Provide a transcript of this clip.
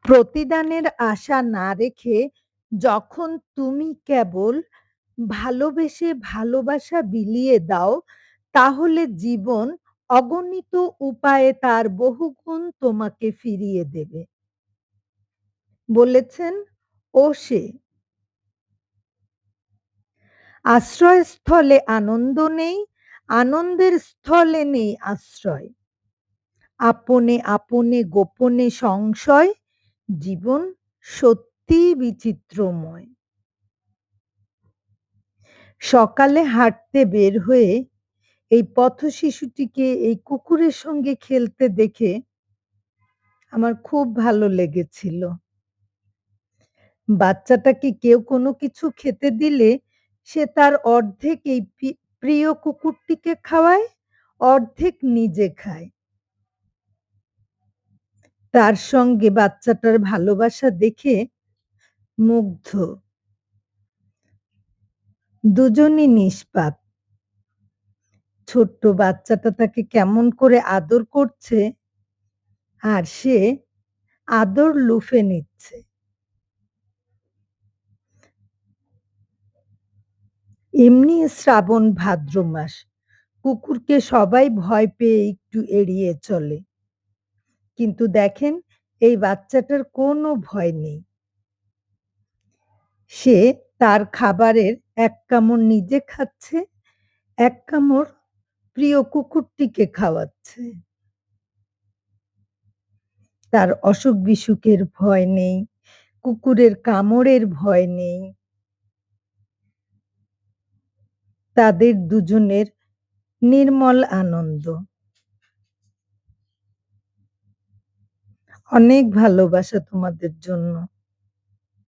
প্রতিদানের আশা না রেখে যখন তুমি কেবল ভালোবেসে ভালোবাসা বিলিয়ে দাও, তাহলে জীবন অগণিত উপায়ে তার বহুগুণ তোমাকে ফিরিয়ে দেবে। বলেছেন ওশে। আশ্রয়স্থলে আনন্দ নেই, আনন্দের স্থলে নেই আশ্রয়। আপনে আপনে গোপনে সংশয়, জীবন সত্যিই বিচিত্রময়। সকালে হাঁটতে বের হয়ে এই পথশিশুটিকে এই কুকুরের সঙ্গে খেলতে দেখে আমার খুব ভালো লেগেছিল। বাচ্চাটাকে কেউ কোনো কিছু খেতে দিলে সে তার অর্ধেক এই প্রিয় কুকুরটিকে খাওয়ায়, অর্ধেক নিজে খায়। তার সঙ্গে বাচ্চাটার ভালোবাসা দেখে মুগ্ধ। দুজনই নিষ্পাপ। ছোট্ট বাচ্চাটা তাকে কেমন করে আদর করছে আর সে আদর লুফে নিচ্ছে। এমনি শ্রাবণ ভাদ্র মাস। কুকুরকে সবাই ভয় পেয়ে একটু এড়িয়ে চলে। কিন্তু দেখেন এই বাচ্চাটার কোনো ভয় নেই। সে তার খাবারের এক কামড় নিজে খাচ্ছে, এক কামড় প্রিয় কুকুরটিকে খাওয়াচ্ছে। তার অসুখ-বিসুখের ভয় নেই, কুকুরের কামড়ের ভয় নেই। তাদের দুজনের নির্মল আনন্দ। অনেক ভালোবাসা তোমাদের জন্য।